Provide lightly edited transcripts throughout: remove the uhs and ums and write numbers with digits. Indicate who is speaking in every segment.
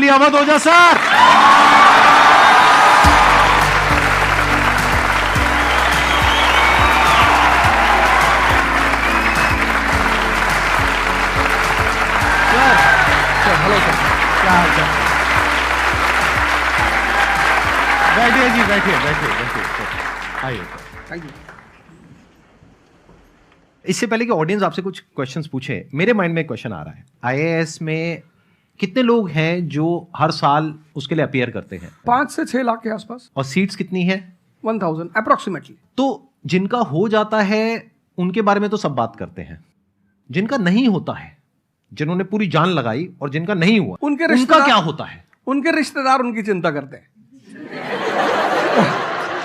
Speaker 1: अली अहमद ओझा sir.
Speaker 2: Hello sir,
Speaker 1: क्या हाल चाल? बैठिए जी, बैठिए। आइए।
Speaker 2: Thank you.
Speaker 1: इससे पहले कि ऑडियंस आपसे कुछ क्वेश्चंस पूछे, मेरे माइंड में एक क्वेश्चन आ रहा है। आईएएस में कितने लोग हैं जो हर साल उसके लिए अपीयर करते हैं?
Speaker 2: 5 से 6 लाख के आसपास।
Speaker 1: और सीट्स कितनी है?
Speaker 2: 1000 अप्रोक्सीमेटली।
Speaker 1: तो जिनका हो जाता है उनके बारे में तो सब बात करते हैं, जिनका नहीं होता है, जिन्होंने पूरी जान लगाई और जिनका नहीं हुआ, उनका क्या होता है?
Speaker 2: उनके रिश्तेदार उनकी चिंता करते हैं।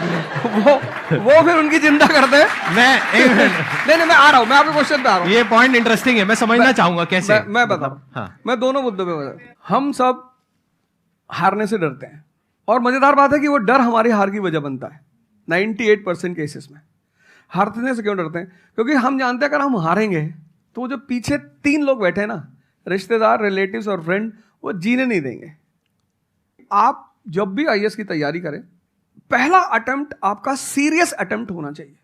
Speaker 2: वो फिर उनकी चिंता करते हैं। नहीं, मैं आ रहा हूं, मैं आपके क्वेश्चन पे आ रहा हूं।
Speaker 1: ये पॉइंट इंटरेस्टिंग है, मैं समझना चाहूंगा कैसे।
Speaker 2: मैं बता रहा हूं।
Speaker 1: हाँ।
Speaker 2: मैं दोनों मुद्दों पे बता। हम सब हारने से डरते हैं, और मजेदार बात है कि वो डर हमारी हार की वजह बनता है। 98% केसेस में हारने से क्यों डरते हैं? क्योंकि हम जानते हैं अगर हम हारेंगे तो जो पीछे 3 लोग बैठे हैं ना, रिश्तेदार, रिलेटिव्स और फ्रेंड, वो जीने नहीं देंगे। आप जब भी आईएएस की तैयारी करें, पहला अटेम्प्ट आपका सीरियस अटेम्प्ट होना चाहिए।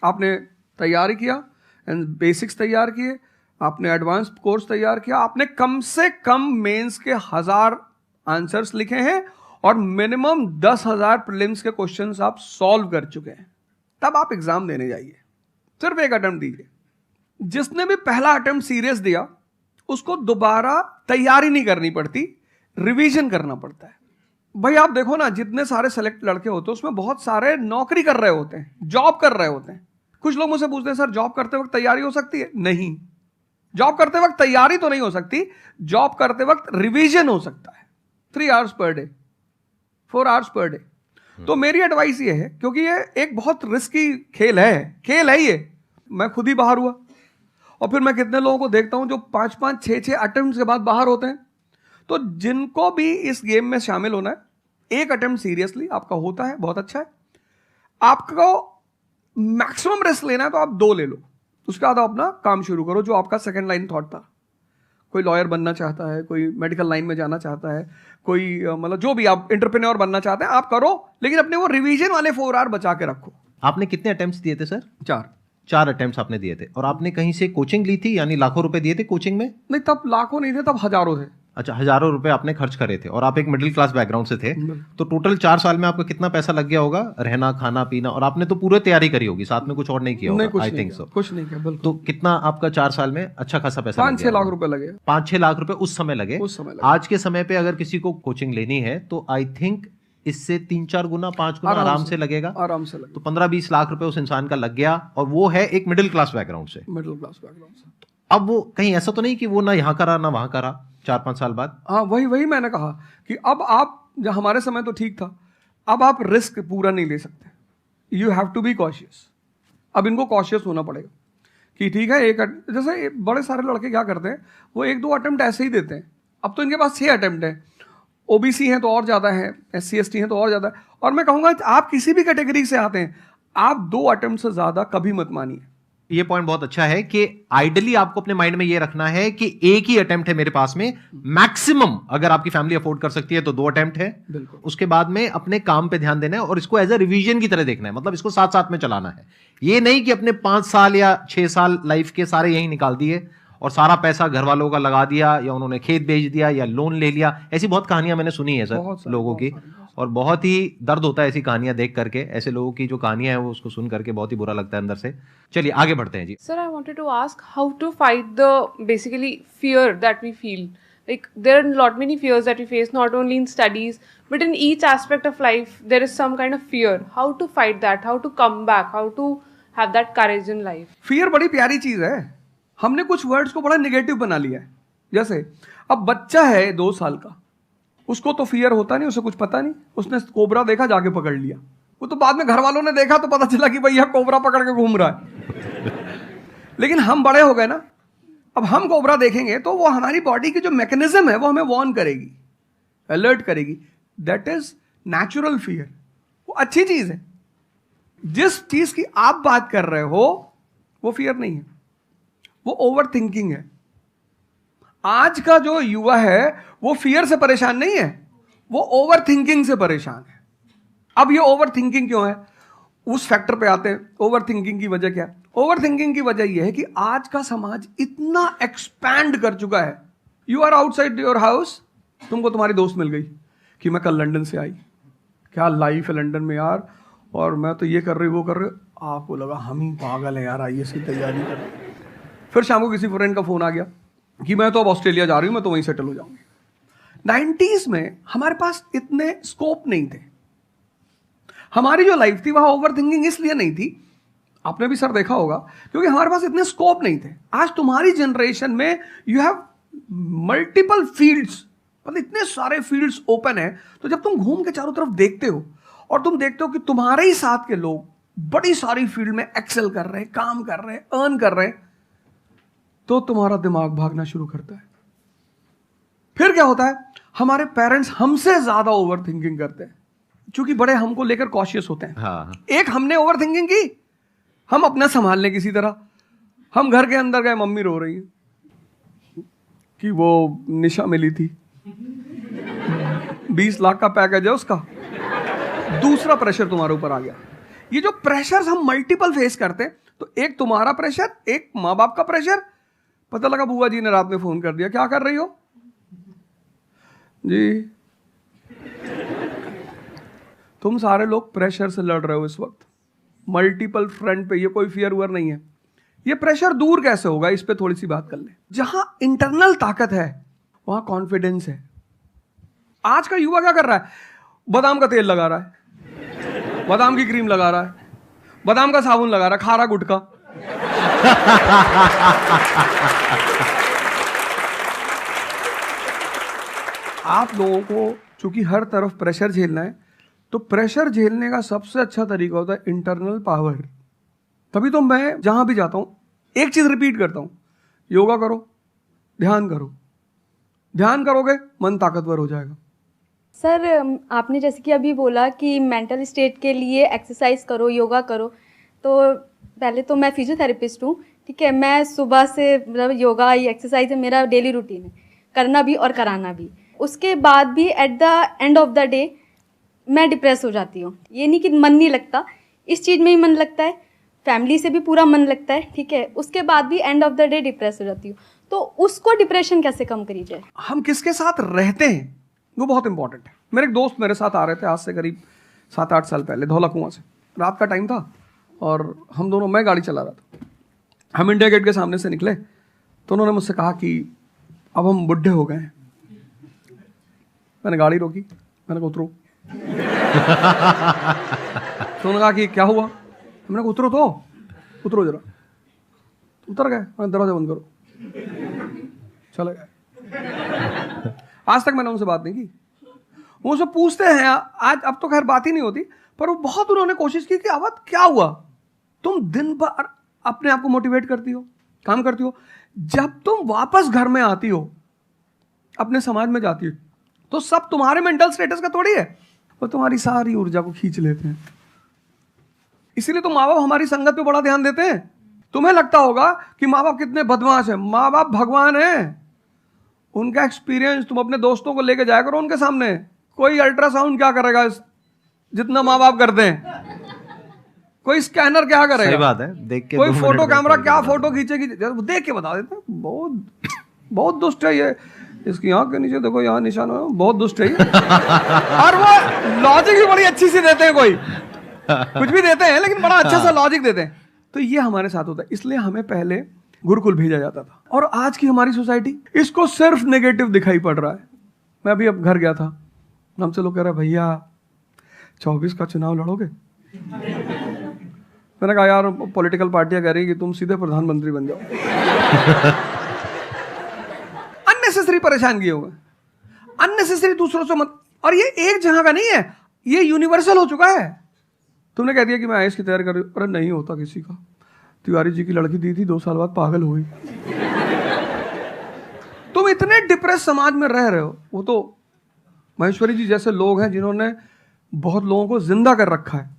Speaker 2: आपने तैयारी किया, बेसिक्स तैयार किए, आपने एडवांस कोर्स तैयार किया, आपने कम से कम मेंस के 1000 आंसर्स लिखे हैं और मिनिमम 10,000 प्रीलिम्स के क्वेश्चंस आप सॉल्व कर चुके हैं, तब आप एग्जाम देने जाइए। सिर्फ एक अटेम्प्ट दीजिए। जिसने भी पहला अटेम्प्ट सीरियस दिया, उसको दोबारा तैयारी नहीं करनी पड़ती, रिवीजन करना पड़ता है। भाई आप देखो ना, जितने सारे सेलेक्ट लड़के होते हैं उसमें बहुत सारे नौकरी कर रहे होते हैं, जॉब कर रहे होते हैं। कुछ लोग मुझसे पूछते हैं, सर जॉब करते वक्त तैयारी हो सकती है? नहीं, जॉब करते वक्त तैयारी तो नहीं हो सकती, जॉब करते वक्त रिवीजन हो सकता है। 3 hours per day, 4 hours per day. तो मेरी एडवाइस ये है, क्योंकि ये एक बहुत रिस्की खेल है ये। मैं खुद ही बाहर हुआ, और फिर मैं कितने लोगों को देखता हूं जो 5-5, 6-6 अटेम्प्ट के बाद बाहर होते हैं। तो जिनको भी इस गेम में शामिल होना है, एक अटेम्प्ट सीरियसली आपका होता है, बहुत अच्छा है। आपको मैक्सिमम रिस्क लेना है तो आप 2 ले लो, उसके बाद आप अपना काम शुरू करो, जो आपका सेकंड लाइन थॉट था। कोई लॉयर बनना चाहता है, कोई मेडिकल लाइन में जाना चाहता है, कोई मतलब जो भी आप एंटरप्रेन्योर बनना चाहते हैं, आप करो, लेकिन अपने वो रिवीजन वाले 4 आवर बचा के रखो।
Speaker 1: आपने कितने अटेम्प्ट्स दिए थे सर?
Speaker 2: 4
Speaker 1: अटेम्प्ट्स आपने दिए थे। और आपने कहीं से कोचिंग ली थी, यानी लाखों रुपए दिए थे कोचिंग में?
Speaker 2: नहीं, तब लाखों नहीं थे, तब हजारों थे।
Speaker 1: अच्छा, हजारों रुपए आपने खर्च करे थे, और आप एक मिडिल क्लास बैकग्राउंड से थे। तो टोटल 4 साल में आपका कितना पैसा लग गया होगा? रहना, खाना, पीना, और आपने तो पूरी तैयारी करी होगी, साथ में कुछ और नहीं किया होगा? I think so.
Speaker 2: कुछ नहीं किया, बिल्कुल।
Speaker 1: तो कितना आपका 4 साल में अच्छा खासा पैसा?
Speaker 2: 5-6 लाख रुपए लगे।
Speaker 1: 5-6 लाख रुपए उस समय लगे। आज के समय पे अगर किसी को कोचिंग लेनी है तो आई थिंक इससे 3-4 गुना, 5 गुना आराम से लगेगा।
Speaker 2: आराम से लगेगा।
Speaker 1: तो 15-20 लाख रुपए उस इंसान का लग गया, और वो है एक मिडिल क्लास बैकग्राउंड से। अब वो कहीं ऐसा तो नहीं कि वो ना यहाँ करा ना वहां करा 4-5 साल बाद?
Speaker 2: हाँ, वही मैंने कहा कि अब आप, जब हमारे समय तो ठीक था, अब आप रिस्क पूरा नहीं ले सकते। You have to be cautious. अब इनको कॉशियस होना पड़ेगा कि ठीक है, जैसे बड़े सारे लड़के क्या करते हैं, वो 1-2 अटेम्प्ट ऐसे ही देते हैं। अब तो इनके पास 6 अटेम्प्ट है। ओबीसी हैं तो और ज़्यादा है, SC ST हैं तो और ज़्यादा है। और मैं कहूँगा आप किसी भी कैटेगरी से आते हैं, आप 2 अटेम्प्ट से ज़्यादा कभी मत मानिए।
Speaker 1: ये पॉइंट बहुत अच्छा है कि आइडियली आपको अपने माइंड में ये रखना है कि एक ही अटेम्प्ट है मेरे पास में, मैक्सिमम अगर आपकी फैमिली अफोर्ड कर सकती है तो 2 अटेम्प्ट है। उसके बाद में अपने काम पे ध्यान देना है, और इसको एज अ रिवीजन की तरह देखना है, मतलब इसको साथ साथ में चलाना है। ये नहीं कि अपने 5 साल या 6 साल लाइफ के सारे यहीं निकाल दिए और सारा पैसा घर वालों का लगा दिया, या उन्होंने खेत बेच दिया, या लोन ले लिया। ऐसी बहुत कहानियां मैंने सुनी है सर लोगों की, और बहुत ही दर्द होता है ऐसी कहानियां देख करके। ऐसे लोगों की जो कहानियां हैं वो उसको सुन करके बहुत ही बुरा लगता है अंदर से। चलिए आगे बढ़ते हैं जी।
Speaker 3: Sir, I wanted to ask how to fight the basically fear that we feel. Like there are many fears that we face, not only in studies but in each aspect of life. There is some kind of fear. How to fight that? How to come back? How to have that courage in life?
Speaker 2: Fear बड़ी प्यारी चीज है। हमने कुछ words को बड़ा negative बना लिया है। जैसे अब बच्चा है 2 साल का, उसको तो फियर होता नहीं, उसे कुछ पता नहीं, उसने कोबरा देखा, जाके पकड़ लिया। वो तो बाद में घर वालों ने देखा तो पता चला कि भैया कोबरा पकड़ के घूम रहा है। लेकिन हम बड़े हो गए ना, अब हम कोबरा देखेंगे तो वो हमारी बॉडी की जो मैकेनिज्म है वो हमें वार्न करेगी, अलर्ट करेगी। That is natural fear. वो अच्छी चीज है। जिस चीज की आप बात कर रहे हो वो फियर नहीं है, वो ओवर थिंकिंग है। आज का जो युवा है वो फियर से परेशान नहीं है, वो ओवर थिंकिंग से परेशान है। अब ये ओवर थिंकिंग क्यों है, उस फैक्टर पे आते हैं। ओवर थिंकिंग की वजह क्या है? ओवर थिंकिंग की वजह यह है कि आज का समाज इतना एक्सपैंड कर चुका है। You are outside your house, तुमको तुम्हारी दोस्त मिल गई कि मैं कल लंदन से आई, क्या लाइफ है लंदन में यार, और मैं तो ये कर रही वो कर रही। आपको लगा हम ही पागल है यार, IAS की तैयारी कर। फिर शाम को किसी फ्रेंड का फोन आ गया कि मैं तो अब ऑस्ट्रेलिया जा रही हूं, मैं तो वहीं सेटल हो जाऊंगी। 90s में हमारे पास इतने स्कोप नहीं थे। हमारी जो लाइफ थी वहां ओवर थिंकिंग इसलिए नहीं थी, आपने भी सर देखा होगा, क्योंकि हमारे पास इतने स्कोप नहीं थे। आज तुम्हारी जनरेशन में यू हैव मल्टीपल फील्ड्स, मतलब इतने सारे फील्ड्स ओपन है। तो जब तुम घूम के चारों तरफ देखते हो और तुम देखते हो कि तुम्हारे ही साथ के लोग बड़ी सारी फील्ड में एक्सेल कर रहे हैं, काम कर रहे हैं, अर्न कर रहे हैं, तो तुम्हारा दिमाग भागना शुरू करता है। फिर क्या होता है, हमारे पेरेंट्स हमसे ज्यादा ओवर थिंकिंग करते हैं, क्योंकि बड़े हमको लेकर कॉशियस होते हैं।
Speaker 1: हाँ।
Speaker 2: एक हमने ओवर थिंकिंग की, हम अपना संभाल लें किसी तरह। हम घर के अंदर गए, मम्मी रो रही है कि वो निशा मिली थी, 20 लाख का पैकेज है उसका। दूसरा प्रेशर तुम्हारे ऊपर आ गया। ये जो प्रेशर हम मल्टीपल फेस करते हैं, तो एक तुम्हारा प्रेशर, एक माँ बाप का प्रेशर। पता लगा बुआ जी ने रात में फोन कर दिया, क्या कर रही हो जी? तुम सारे लोग प्रेशर से लड़ रहे हो इस वक्त, मल्टीपल फ्रंट पे। ये कोई फियर उयर नहीं है। ये प्रेशर दूर कैसे होगा, इस पे थोड़ी सी बात कर ले। जहां इंटरनल ताकत है वहां कॉन्फिडेंस है। आज का युवा क्या कर रहा है, बादाम का तेल लगा रहा है, बादाम की क्रीम लगा रहा है, बादाम का साबुन लगा रहा है, खा रहा गुटखा। आप लोगों को चूंकि हर तरफ प्रेशर झेलना है, तो प्रेशर झेलने का सबसे अच्छा तरीका होता है इंटरनल पावर। तभी तो मैं जहां भी जाता हूं एक चीज रिपीट करता हूं, योगा करो, ध्यान करो। ध्यान करोगे मन ताकतवर हो जाएगा।
Speaker 4: सर, आपने जैसे कि अभी बोला कि मेंटल स्टेट के लिए एक्सरसाइज करो, योगा करो। तो पहले तो मैं फिजियोथेरेपिस्ट हूँ, ठीक है। मैं सुबह से मतलब योगा या एक्सरसाइज मेरा डेली रूटीन है, करना भी और कराना भी। उसके बाद भी at the end of the day मैं डिप्रेस हो जाती हूँ। ये नहीं कि मन नहीं लगता, इस चीज़ में ही मन लगता है, फैमिली से भी पूरा मन लगता है, ठीक है। उसके बाद भी end of the day depress हो जाती हूँ। तो उसको डिप्रेशन कैसे कम करी जाए? हम
Speaker 2: किसके साथ रहते हैं वो बहुत इंपॉर्टेंट है। मेरे एक दोस्त मेरे साथ आ रहे थे आज से करीब 7-8 साल पहले, धौला कुआं से। रात का टाइम था और हम दोनों, मैं गाड़ी चला रहा था, हम इंडिया गेट के सामने से निकले तो उन्होंने मुझसे कहा कि अब हम बुढ़े हो गए हैं। मैंने गाड़ी रोकी, मैंने कहा उतरो। तो उन्होंने कहा कि क्या हुआ? मैंने कहा उतरो, तो उतरो जरा। उतर गए, मैंने दरवाजा बंद करो, चले गए। आज तक मैंने उनसे बात नहीं की। वो सब पूछते हैं आज, अब तो खैर बात ही नहीं होती, पर वो बहुत उन्होंने कोशिश की कि अवध क्या हुआ? तुम दिन भर अपने आप को मोटिवेट करती हो, काम करती हो, जब तुम वापस घर में आती हो, अपने समाज में जाती हो, तो सब तुम्हारे मेंटल स्टेटस का थोड़ी है, वो तुम्हारी सारी ऊर्जा को खींच लेते हैं। इसीलिए तो माँ बाप हमारी संगत पे बड़ा ध्यान देते हैं। तुम्हें लगता होगा कि माँ बाप कितने बदमाश हैं, माँ बाप भगवान हैं। उनका एक्सपीरियंस तुम अपने दोस्तों को लेके जाया करो उनके सामने। कोई अल्ट्रासाउंड क्या करेगा जितना माँ बाप करते हैं, कोई स्कैनर क्या करेगा?
Speaker 1: सही बात है, देख के
Speaker 2: कोई फोटो कैमरा क्या फोटो खींचेगी, देख के बता देते हैं। बहुत बहुत दुष्ट है ये, इसकी आंख के नीचे देखो यहाँ निशान है, बहुत दुष्ट है ये। और वो लॉजिक भी बड़ी अच्छी सी देते हैं, कोई कुछ भी देते हैं लेकिन बड़ा अच्छा सा लॉजिक देते हैं। तो ये हमारे साथ होता है। इसलिए हमें पहले गुरुकुल भेजा जाता था, और आज की हमारी सोसाइटी इसको सिर्फ नेगेटिव दिखाई पड़ रहा है। मैं अभी अब घर गया था, हमसे लोग कह रहे भैया 24 का चुनाव लड़ोगे? मैंने कहा यार पॉलिटिकल पार्टियां कह रही कि तुम सीधे प्रधानमंत्री बन जाओ। अननेसेसरी परेशान किए हुए, अननेसेसरी दूसरों से मत। और ये एक जगह का नहीं है, ये यूनिवर्सल हो चुका है। तुमने कह दिया कि मैं आईएएस की तैयारी कर रही हूं, अरे नहीं होता किसी का। तिवारी जी की लड़की दी थी, 2 साल बाद पागल हो गई। तुम इतने डिप्रेस समाज में रह रहे हो। वो तो महेश्वरी जी जैसे लोग हैं जिन्होंने बहुत लोगों को जिंदा कर रखा है।